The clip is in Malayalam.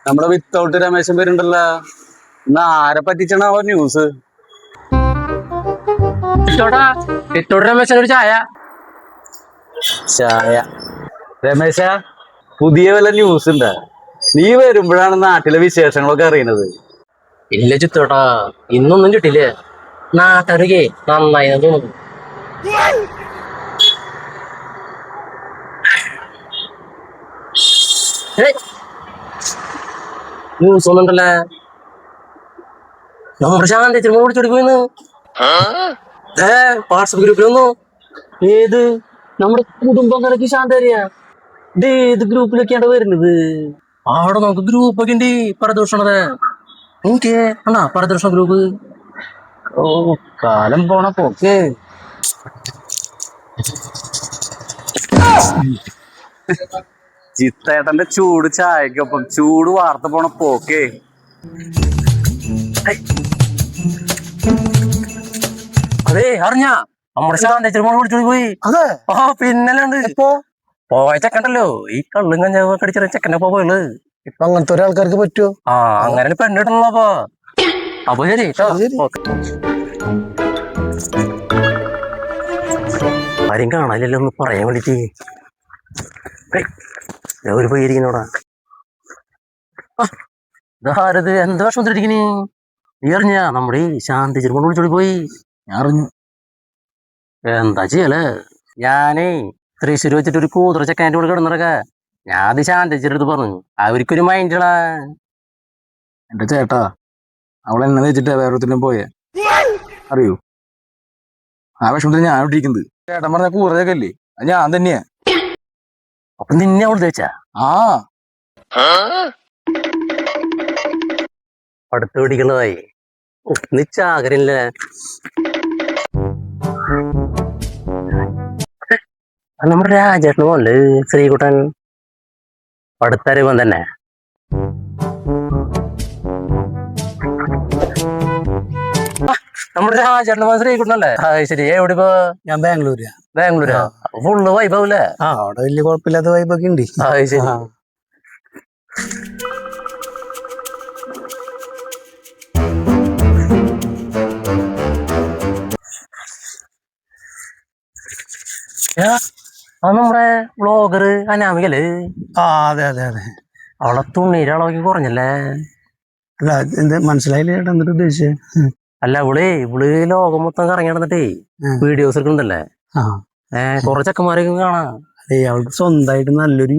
നമ്മുടെ വിത്തൗട്ട് രമേശൻ പേരുണ്ടല്ലോ, ഇന്ന് ആരെ പറ്റിച്ചാണ് ആ ന്യൂസ്? രമേശനൊരു ചായ. ചായ? രമേശ, പുതിയ വല്ല ന്യൂസ് ഉണ്ടാ? നീ വരുമ്പോഴാണ് നാട്ടിലെ വിശേഷങ്ങളൊക്കെ അറിയണത്. ഇല്ല ചിത്തോട്ടാ, ഇന്നൊന്നും കിട്ടില്ലേ. നാട്ടറികെ നന്നായി തോന്നുന്നു. ന്യൂസ് ഒന്നുണ്ടല്ലേ, നമ്മുടെ ശാന്തി വിളിച്ചോടി പോയിന്ന് വാട്സപ്പ് ഗ്രൂപ്പിലൊന്നു. ഏത് നമ്മുടെ കുടുംബക്കാരൊക്കെ ശാന്തരിയാ? ഏത് ഗ്രൂപ്പിലൊക്കെയാണ് വരുന്നത്? അവിടെ നമുക്ക് ഗ്രൂപ്പൊക്കെ ഉണ്ട് പരദൂഷണത്. എനിക്ക് ആണാ പരദൂഷണ ഗ്രൂപ്പ്. ഓ, കാലം പോണ പോക്ക്. ചിത്തേട്ടന്റെ ചൂട് ചായക്കൊപ്പം ചൂട് വാർത്ത പോണ പോക്കേ. അതെ, അറിഞ്ഞ നമ്മുടെ ശാന്തി വിളിച്ചോടി പോയി. അതെ, ആ പിന്നല്ലാണ്ട്. ഇപ്പൊ പോയ ചെക്കണ്ടല്ലോ, ഈ കള്ളും കഞ്ചാവും കടിച്ച ചെക്കനെ പോയത്. ഇപ്പൊ അങ്ങനത്തെ ഒരാൾക്കാർക്ക് പറ്റുമോ? ആ, അങ്ങനെ പെണ്ണിട്ടണല്ലോ. അപ്പൊ ശരി ആരും കാണാനില്ലല്ലോ ഒന്ന് പറയാൻ വേണ്ടിട്ട്. ഒരു പോയിരിക്കുന്നോടാ. ഇതാരത്? എന്താ വിഷമത്തിരിക്കണേ? നീ അറിഞ്ഞ നമ്മുടെ ഈ ശാന്തി ചെറുപ്പം വിളിച്ചോടി പോയി? ഞാൻ അറിഞ്ഞു. എന്താ ചെയ്യല്ലേ? ഞാനേ തൃശ്ശൂർ വെച്ചിട്ട് ഒരു കൂതറ ചെക്കാൻ്റെ കൂടെ കിടന്നിറക്ക. ഞാൻ അത് ശാന്തി ചെറുത്ത് പറഞ്ഞു, അവർക്കൊരു മൈൻഡാ. എന്റെ ചേട്ടാ, അവളെ എന്നെ വെച്ചിട്ട് വേറൊരുത്തിനും പോയേ അറിയൂ. ആ വിഷമത്തിൽ ഞാൻ ഇട്ടിരിക്കുന്നത്. ചേട്ടൻ പറഞ്ഞ കൂറയൊക്കെ അല്ലേ, അത് ഞാൻ തന്നെയാ. അപ്പൊ നിന്നെ അവൾ തേച്ചാ? ആ, അടുത്ത് പിടിക്കണതായി നിച്ചാകരില്ലേ. നമ്മുടെ രാജേട്ടന് പോലെ ശ്രീകുട്ടൻ പടുത്തറിവൻ തന്നെ. നമ്മുടെ രാജേട്ടന് പോലെ ശ്രീകുട്ടനല്ലേ? ശരി. എവിടെ ഇപ്പൊ? ഞാൻ ബാംഗ്ലൂരാ. ബാംഗ്ലൂരാ? ഫുള്ള് വൈബാവൂലേ? ആ, അവിടെ വലിയ കുഴപ്പമില്ലാത്ത വൈബൊക്കെ ഉണ്ട്. ശരി. നമ്മുടെ വ്ളോഗർ അനാമികല്. ആ, അതെ അതെ അതെ. അവളെ തുണ്ണീര് അളവൊക്കെ കുറഞ്ഞല്ലേ? അല്ല, എന്ത് മനസ്സിലായില്ല ചേട്ടാ, എന്നിട്ട് ഉദ്ദേശിച്ചത്? അല്ല, ഇവള് ലോകം മൊത്തം കറങ്ങി നടന്നിട്ടേ വീഡിയോസ് ഒക്കെ ഉണ്ടല്ലേ. കുറേ ചെക്കന്മാരൊക്കെ കാണാം. അവൾക്ക് സ്വന്തമായിട്ട് നല്ലൊരു